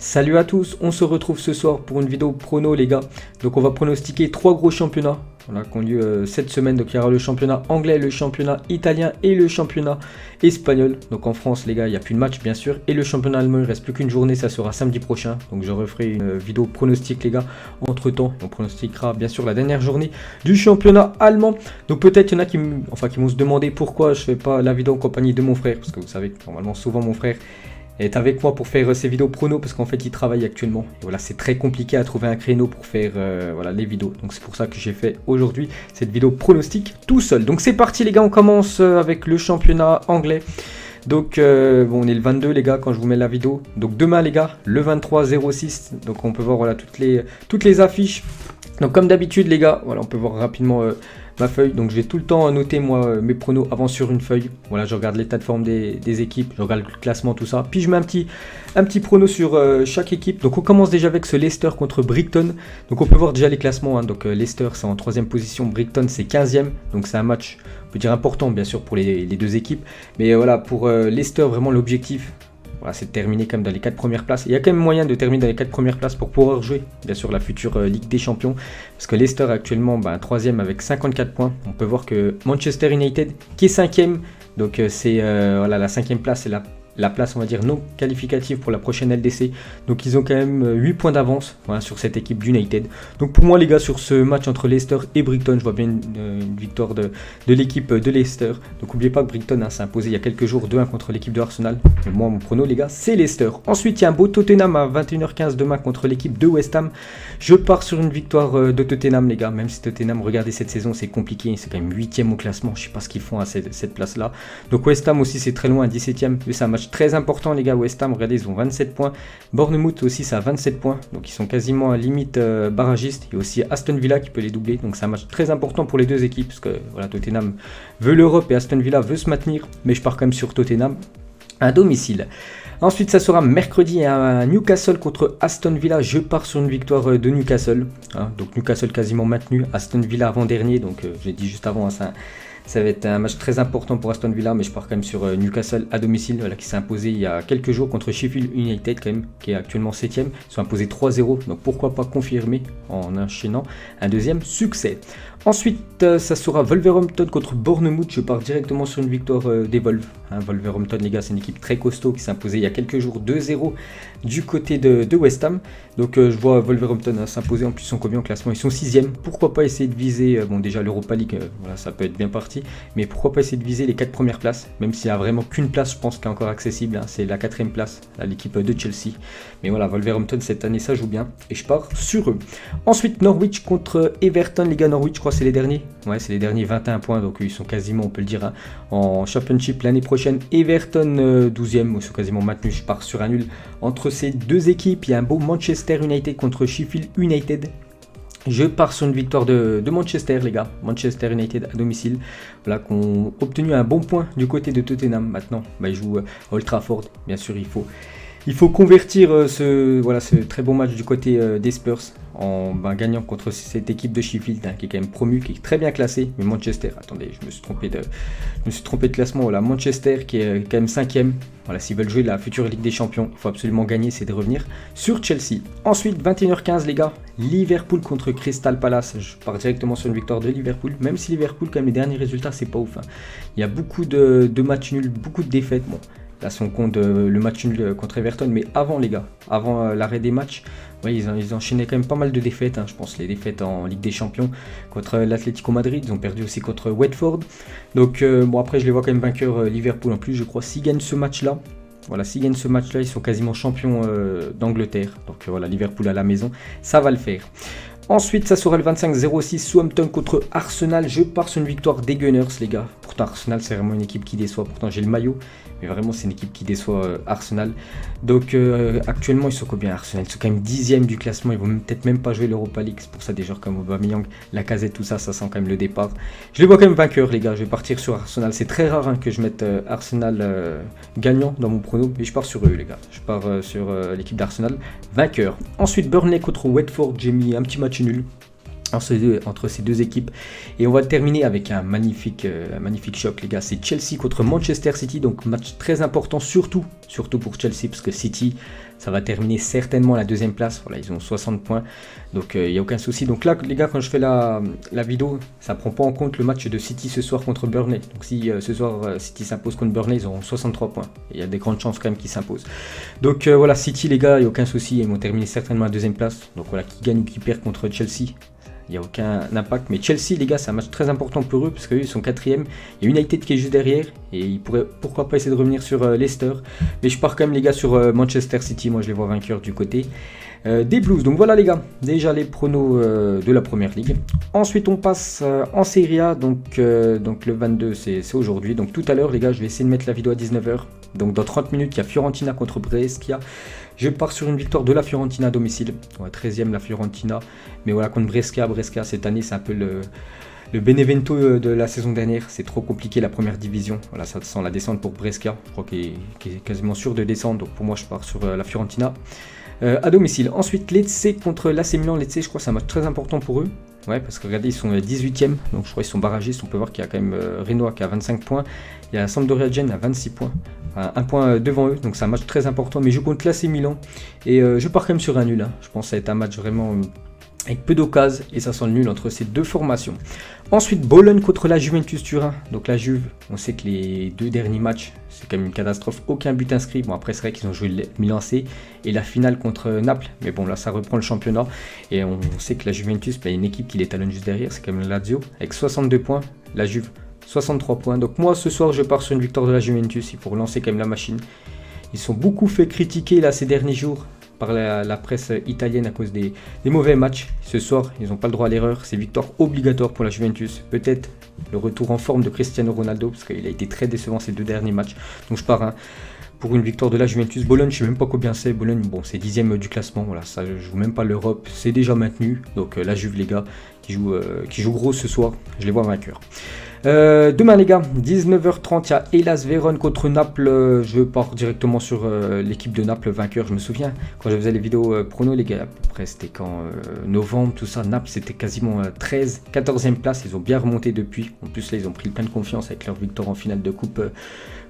Salut à tous, on se retrouve ce soir pour une vidéo prono les gars. Donc on va pronostiquer 3 gros championnats qui ont lieu cette semaine. Donc il y aura le championnat anglais, le championnat italien et le championnat espagnol. Donc en France les gars, il n'y a plus de match bien sûr. Et le championnat allemand, il ne reste plus qu'une journée, ça sera samedi prochain. Donc je referai une vidéo pronostic les gars. Entre temps, on pronostiquera bien sûr la dernière journée du championnat allemand. Donc peut-être il y en a qui vont se demander pourquoi je ne fais pas la vidéo en compagnie de mon frère. Parce que vous savez que normalement souvent mon frère est avec moi pour faire ces vidéos prono parce qu'en fait il travaille actuellement et voilà, c'est très compliqué à trouver un créneau pour faire les vidéos, donc c'est pour ça que j'ai fait aujourd'hui cette vidéo pronostic tout seul. Donc c'est parti les gars, on commence avec le championnat anglais. Donc on est le 22 les gars quand je vous mets la vidéo. Donc demain les gars, le 23-06, donc on peut voir voilà toutes les affiches. Donc comme d'habitude les gars, voilà, on peut voir rapidement ma feuille. Donc je vais tout le temps noter moi mes pronos avant sur une feuille. Voilà, je regarde l'état de forme des équipes, je regarde le classement, tout ça. Puis je mets un petit prono sur chaque équipe. Donc on commence déjà avec ce Leicester contre Brighton. Donc on peut voir déjà les classements, hein. Donc Leicester c'est en 3e position, Brighton c'est 15e. Donc c'est un match, on peut dire important bien sûr pour les deux équipes. Mais voilà, pour Leicester vraiment l'objectif, voilà, c'est de terminer quand même dans les 4 premières places. Il y a quand même moyen de terminer dans les 4 premières places pour pouvoir jouer, bien sûr, la future Ligue des Champions. Parce que Leicester est actuellement 3e avec 54 points. On peut voir que Manchester United, qui est 5e, donc c'est la 5e place, c'est la place, on va dire, non qualificative pour la prochaine LDC. Donc ils ont quand même 8 points d'avance sur cette équipe d'United. Donc pour moi les gars, sur ce match entre Leicester et Brighton, je vois bien une victoire de l'équipe de Leicester. Donc n'oubliez pas que Brighton s'est imposé il y a quelques jours 2-1 contre l'équipe de Arsenal. Mais moi mon prono les gars, c'est Leicester. Ensuite il y a un beau Tottenham à 21h15 demain contre l'équipe de West Ham. Je pars sur une victoire de Tottenham les gars. Même si Tottenham, regardez cette saison, c'est compliqué. C'est quand même 8e au classement. Je sais pas ce qu'ils font à cette place là. Donc West Ham aussi c'est très loin, 17e. C'est un match très important les gars. West Ham, regardez, ils ont 27 points. Bournemouth aussi, ça a 27 points. Donc ils sont quasiment à limite barragiste. Il y a aussi Aston Villa qui peut les doubler. Donc c'est un match très important pour les deux équipes. Parce que voilà, Tottenham veut l'Europe et Aston Villa veut se maintenir. Mais je pars quand même sur Tottenham à domicile. Ensuite, ça sera mercredi à Newcastle contre Aston Villa. Je pars sur une victoire de Newcastle. Donc Newcastle quasiment maintenu. Aston Villa avant-dernier. Donc j'ai dit juste avant, ça va être un match très important pour Aston Villa, mais je pars quand même sur Newcastle à domicile, voilà, qui s'est imposé il y a quelques jours contre Sheffield United quand même, qui est actuellement 7e. Ils sont imposés 3-0, donc pourquoi pas confirmer en enchaînant un deuxième succès. Ensuite, ça sera Wolverhampton contre Bournemouth. Je pars directement sur une victoire des Wolves. Wolverhampton, les gars, c'est une équipe très costaud qui s'est imposée il y a quelques jours 2-0 du côté de West Ham. Donc je vois Wolverhampton s'imposer. En plus, ils sont combien en classement? Ils sont 6e. Pourquoi pas essayer de viser, bon déjà l'Europa League, voilà, ça peut être bien parti. Mais pourquoi pas essayer de viser les 4 premières places? Même s'il n'y a vraiment qu'une place, je pense, qui est encore accessible. C'est la 4e place, l'équipe de Chelsea. Mais voilà, Wolverhampton, cette année, ça joue bien. Et je pars sur eux. Ensuite, Norwich contre Everton. Les gars, Norwich, je crois c'est les derniers. Ouais, c'est les derniers, 21 points. Donc ils sont quasiment, on peut le dire, en Championship l'année prochaine. Everton 12e, ils sont quasiment maintenus. Je pars sur un nul entre ces deux équipes. Il y a un beau Manchester United contre Sheffield United. Je pars sur une victoire de Manchester les gars. Manchester United à domicile. Voilà, qu'on a obtenu un bon point du côté de Tottenham maintenant. Ils jouent à Old Trafford. Bien sûr, il faut convertir ce très bon match du côté des Spurs en gagnant contre cette équipe de Sheffield qui est quand même promue, qui est très bien classée. Mais Manchester, attendez, je me suis trompé de classement. Voilà, Manchester qui est quand même 5e. Voilà, s'ils veulent jouer la future Ligue des Champions, il faut absolument gagner, c'est de revenir sur Chelsea. Ensuite, 21h15 les gars, Liverpool contre Crystal Palace. Je pars directement sur une victoire de Liverpool, même si Liverpool, quand même, les derniers résultats, c'est pas ouf. Il y a beaucoup de matchs nuls, beaucoup de défaites. Bon, là, si on compte le match nul contre Everton, mais avant les gars, avant l'arrêt des matchs, ouais, ils enchaînaient quand même pas mal de défaites. Je pense les défaites en Ligue des Champions contre l'Atlético Madrid. Ils ont perdu aussi contre Watford. Donc bon, après je les vois quand même vainqueurs Liverpool en plus, je crois. S'ils gagnent ce match-là, voilà, s'ils gagnent ce match-là, ils sont quasiment champions d'Angleterre. Donc voilà, Liverpool à la maison, ça va le faire. Ensuite, ça sera le 25-06 Southampton contre Arsenal. Je pars sur une victoire des Gunners, les gars. Pourtant, Arsenal, c'est vraiment une équipe qui déçoit. Pourtant, j'ai le maillot. Mais vraiment, c'est une équipe qui déçoit Arsenal. Donc, actuellement, ils sont combien Arsenal? Ils sont quand même 10e du classement. Ils vont peut-être même pas jouer l'Europa League. C'est pour ça, des joueurs comme Aubameyang, Lacazette, tout ça, ça sent quand même le départ. Je les vois quand même vainqueurs, les gars. Je vais partir sur Arsenal. C'est très rare que je mette Arsenal gagnant dans mon prono. Mais je pars sur eux, les gars. Je pars sur l'équipe d'Arsenal vainqueur. Ensuite, Burnley contre Watford. J'ai mis un petit match nul. entre ces deux équipes. Et on va terminer avec un magnifique choc, les gars. C'est Chelsea contre Manchester City, donc match très important, surtout pour Chelsea, parce que City, ça va terminer certainement à la deuxième place. Voilà, ils ont 60 points, donc il n'y a aucun souci. Donc là, les gars, quand je fais la vidéo, ça prend pas en compte le match de City ce soir contre Burnley. Donc si ce soir City s'impose contre Burnley, ils auront 63 points. Il y a des grandes chances quand même qu'ils s'imposent. Donc voilà, City, les gars, il n'y a aucun souci. Ils vont terminer certainement à la deuxième place. Donc voilà, qui gagne ou qui perd contre Chelsea, il n'y a aucun impact. Mais Chelsea, les gars, c'est un match très important pour eux parce qu'eux, ils sont 4e. Il y a United qui est juste derrière et ils pourraient pourquoi pas essayer de revenir sur Leicester. Mais je pars quand même, les gars, sur Manchester City. Moi, je les vois vainqueurs du côté des Blues. Donc voilà, les gars, déjà les pronos de la Première Ligue. Ensuite, on passe en Serie A. Donc le 22, c'est aujourd'hui. Donc tout à l'heure, les gars, je vais essayer de mettre la vidéo à 19h. Donc dans 30 minutes, il y a Fiorentina contre Brescia. Je pars sur une victoire de la Fiorentina à domicile. Ouais, 13e la Fiorentina. Mais voilà, contre Brescia cette année, c'est un peu le Benevento de la saison dernière. C'est trop compliqué la première division. Voilà, ça sent la descente pour Brescia. Je crois qu'il est quasiment sûr de descendre. Donc pour moi, je pars sur la Fiorentina à domicile. Ensuite, Lecce contre l'AC Milan. Lecce, je crois que c'est un match très important pour eux. Ouais, parce que regardez, ils sont 18e, donc je crois qu'ils sont barragistes. On peut voir qu'il y a quand même Renoir qui a 25 points. Il y a Sampdoria Gênes à 26 points. Enfin, un point devant eux, donc c'est un match très important. Mais je compte l'AC Milan et je pars quand même sur un nul. Hein. Je pense que ça va être un match vraiment avec peu d'occasions et ça sent le nul entre ces deux formations. Ensuite, Bologne contre la Juventus Turin. Donc la Juve, on sait que les deux derniers matchs, c'est quand même une catastrophe. Aucun but inscrit. Bon, après, c'est vrai qu'ils ont joué le Milan AC et la finale contre Naples. Mais bon, là, ça reprend le championnat. Et on sait que la Juventus, il y a une équipe qui les talonne juste derrière. C'est quand même la Lazio avec 62 points. La Juve, 63 points. Donc moi, ce soir, je pars sur une victoire de la Juventus. Il faut relancer quand même la machine. Ils sont beaucoup fait critiquer là ces derniers jours par la presse italienne à cause des mauvais matchs. Ce soir, ils n'ont pas le droit à l'erreur. C'est victoire obligatoire pour la Juventus. Peut-être le retour en forme de Cristiano Ronaldo, parce qu'il a été très décevant ces deux derniers matchs. Donc je pars pour une victoire de la Juventus. Bologne, je ne sais même pas combien c'est. Bologne, bon, c'est 10e du classement. Voilà, ça ne joue même pas l'Europe. C'est déjà maintenu. Donc la Juve, les gars, qui joue gros ce soir, je les vois vainqueurs. Demain, les gars, 19h30, il y a Hellas Vérone contre Naples. Je pars directement sur l'équipe de Naples vainqueur. Je me souviens quand je faisais les vidéos prono, les gars, à peu près c'était quand novembre, tout ça. Naples, c'était quasiment 14e place. Ils ont bien remonté depuis. En plus, là, ils ont pris plein de confiance avec leur victoire en finale de Coupe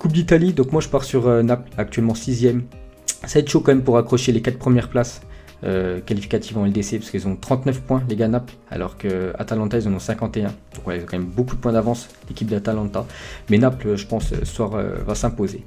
d'Italie. Donc, moi, je pars sur Naples, actuellement 6e. Ça va être chaud quand même pour accrocher les 4 premières places. Qualificative en LDC parce qu'ils ont 39 points les gars Naples alors que Atalanta ils en ont 51 donc ouais, ils ont quand même beaucoup de points d'avance l'équipe d'Atalanta mais Naples je pense ce soir va s'imposer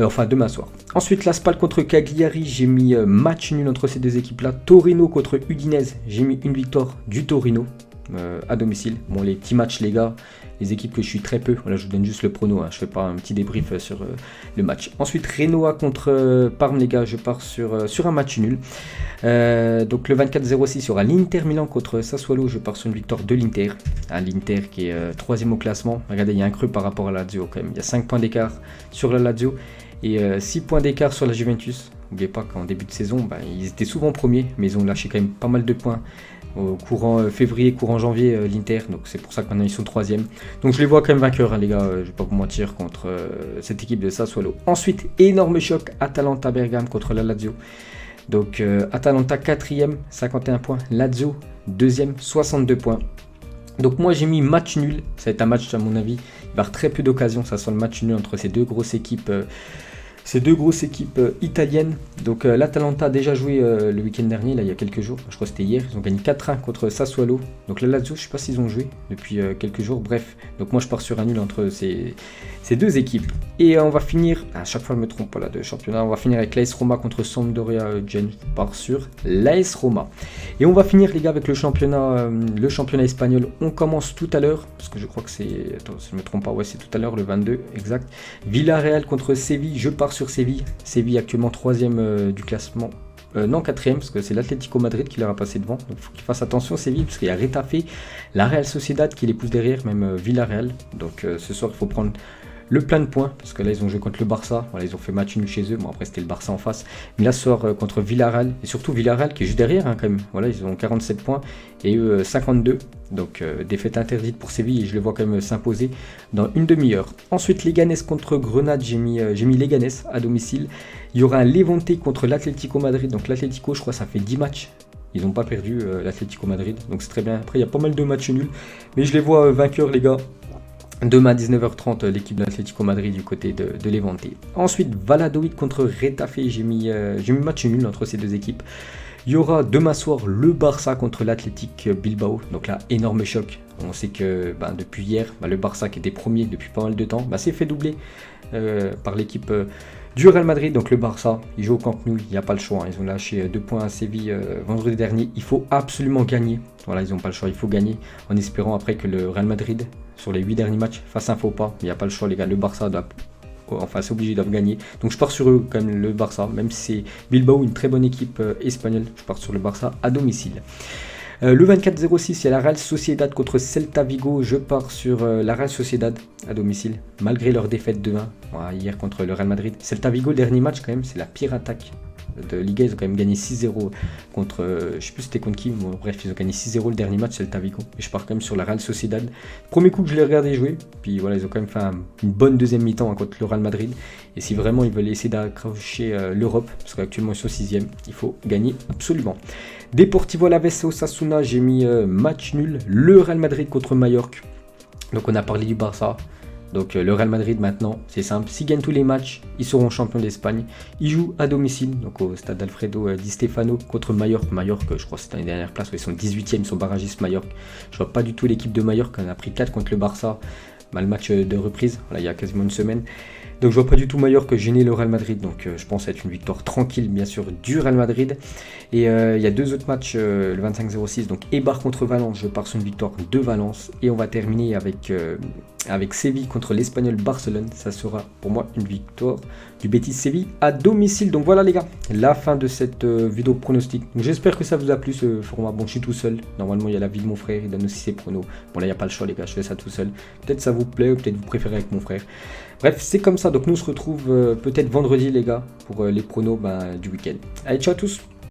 enfin demain soir. Ensuite la Spal contre Cagliari, j'ai mis match nul entre ces deux équipes là. Torino contre Udinese, j'ai mis une victoire du Torino à domicile. Bon les petits matchs les gars, les équipes que je suis très peu, voilà je vous donne juste le prono, hein. Je fais pas un petit débrief sur le match. Ensuite Renoa contre Parme les gars, je pars sur un match nul. Donc le 24-06 il y aura l'Inter Milan contre Sassuolo, je pars sur une victoire de l'Inter. L'Inter qui est 3e au classement, regardez il y a un creux par rapport à la Lazio quand même, il y a 5 points d'écart sur la Lazio et 6 points d'écart sur la Juventus. N'oubliez pas qu'en début de saison, ils étaient souvent premiers mais ils ont lâché quand même pas mal de points. Au courant février, courant janvier, l'Inter, donc c'est pour ça que maintenant ils sont 3e. Donc je les vois quand même vainqueurs, hein, les gars, je vais pas vous mentir, contre cette équipe de Sassuolo. Ensuite, énorme choc, Atalanta Bergame contre la Lazio. Donc Atalanta 4e, 51 points, Lazio 2e, 62 points. Donc moi j'ai mis match nul, ça va être un match à mon avis, il va y avoir très peu d'occasions, ça sent le match nul entre ces deux grosses équipes. Ces deux grosses équipes italiennes. Donc l'Atalanta a déjà joué le week-end dernier, là il y a quelques jours, je crois que c'était hier, ils ont gagné 4-1 contre Sassuolo. Donc la Lazio, je ne sais pas s'ils ont joué depuis quelques jours, bref. Donc moi je pars sur un nul entre ces deux équipes. Et on va finir, à chaque fois je ne me trompe pas là de championnat, on va finir avec l'AS Roma contre Sampdoria Gênes, je pars sur l'AS Roma. Et on va finir les gars avec le championnat espagnol. On commence tout à l'heure, parce que je crois que c'est, attends si je ne me trompe pas, ouais c'est tout à l'heure le 22, exact. Villarreal contre Séville, je pars sur Séville. Séville actuellement 3e du classement. Non 4e parce que c'est l'Atlético Madrid qui leur a passé devant. Donc il faut qu'ils fassent attention Séville parce qu'il y a Retafe, la Real Sociedad qui les pousse derrière, même Villarreal. Donc ce soir il faut prendre le plein de points parce que là ils ont joué contre le Barça. Voilà, ils ont fait match nul chez eux. Bon après c'était le Barça en face. Mais là ce soir contre Villarreal et surtout Villarreal qui est juste derrière hein, quand même. Voilà ils ont 47 points et eux 52. Donc défaite interdite pour Séville et je les vois quand même s'imposer dans une demi-heure. Ensuite Leganés contre Grenade, j'ai mis Leganés à domicile. Il y aura un Levante contre l'Atlético Madrid. Donc l'Atlético je crois ça fait 10 matchs Ils n'ont pas perdu l'Atlético Madrid, donc c'est très bien. Après, il y a pas mal de matchs nuls, mais je les vois vainqueurs, les gars. Demain à 19h30, l'équipe de l'Atlético Madrid du côté de Levante. Ensuite, Valladolid contre Retafe. J'ai mis match nul entre ces deux équipes. Il y aura demain soir le Barça contre l'Athletic Bilbao. Donc là, énorme choc. On sait que depuis hier, le Barça qui était premier depuis pas mal de temps, s'est fait doubler par l'équipe du Real Madrid. Donc le Barça, il joue au Camp Nou, il n'y a pas le choix. Ils ont lâché 2 points à Séville vendredi dernier. Il faut absolument gagner. Voilà, ils n'ont pas le choix, il faut gagner. En espérant après que le Real Madrid, sur les 8 derniers matchs, fasse un faux pas. Il n'y a pas le choix, les gars. Le Barça doit... Enfin, c'est obligé, ils doivent gagner. Donc je pars sur eux, quand même, le Barça. Même si c'est Bilbao, une très bonne équipe espagnole, je pars sur le Barça à domicile. Le 24-06, il y a la Real Sociedad contre Celta Vigo. Je pars sur la Real Sociedad à domicile, malgré leur défaite de 1 hier contre le Real Madrid. Celta Vigo, le dernier match, quand même, c'est la pire attaque de Liga. Ils ont quand même gagné 6-0 contre, je sais plus c'était contre qui, mais bref, ils ont gagné 6-0 le dernier match, Celta Vigo. Et je pars quand même sur la Real Sociedad. Premier coup que je les regardais jouer, puis voilà, ils ont quand même fait une bonne deuxième mi-temps contre le Real Madrid. Et si vraiment ils veulent essayer d'accrocher l'Europe, parce qu'actuellement ils sont 6e, il faut gagner absolument. Deportivo Alavés Osasuna, j'ai mis match nul. Le Real Madrid contre Mallorca. Donc on a parlé du Barça. Donc le Real Madrid maintenant, c'est simple. S'ils gagnent tous les matchs, ils seront champions d'Espagne. Ils jouent à domicile, donc au stade Alfredo Di Stefano contre Mallorca. Mallorca, je crois que c'est une dernière place, où ils sont 18e, ils sont barragistes Mallorca. Je vois pas du tout l'équipe de Mallorca, on a pris 4 contre le Barça. Le match de reprise, voilà, il y a quasiment une semaine. Donc je vois pas du tout Mallorca gêner le Real Madrid. Donc je pense être une victoire tranquille, bien sûr, du Real Madrid. Et il y a 2 autres matchs, le 25-06, donc Eibar contre Valence. Je pars sur une victoire de Valence. Et on va terminer avec Séville contre l'Espagnol Barcelone. Ça sera pour moi une victoire du Betis Séville à domicile. Donc voilà les gars, la fin de cette vidéo pronostic. J'espère que ça vous a plu ce format. Bon, je suis tout seul. Normalement, il y a la vie de mon frère, il donne aussi ses pronos. Bon là, il n'y a pas le choix les gars, je fais ça tout seul. Peut-être ça vous plaît, ou peut-être vous préférez avec mon frère. Bref, c'est comme ça. Donc nous on se retrouve peut-être vendredi les gars pour les pronos du week-end. Allez, ciao à tous.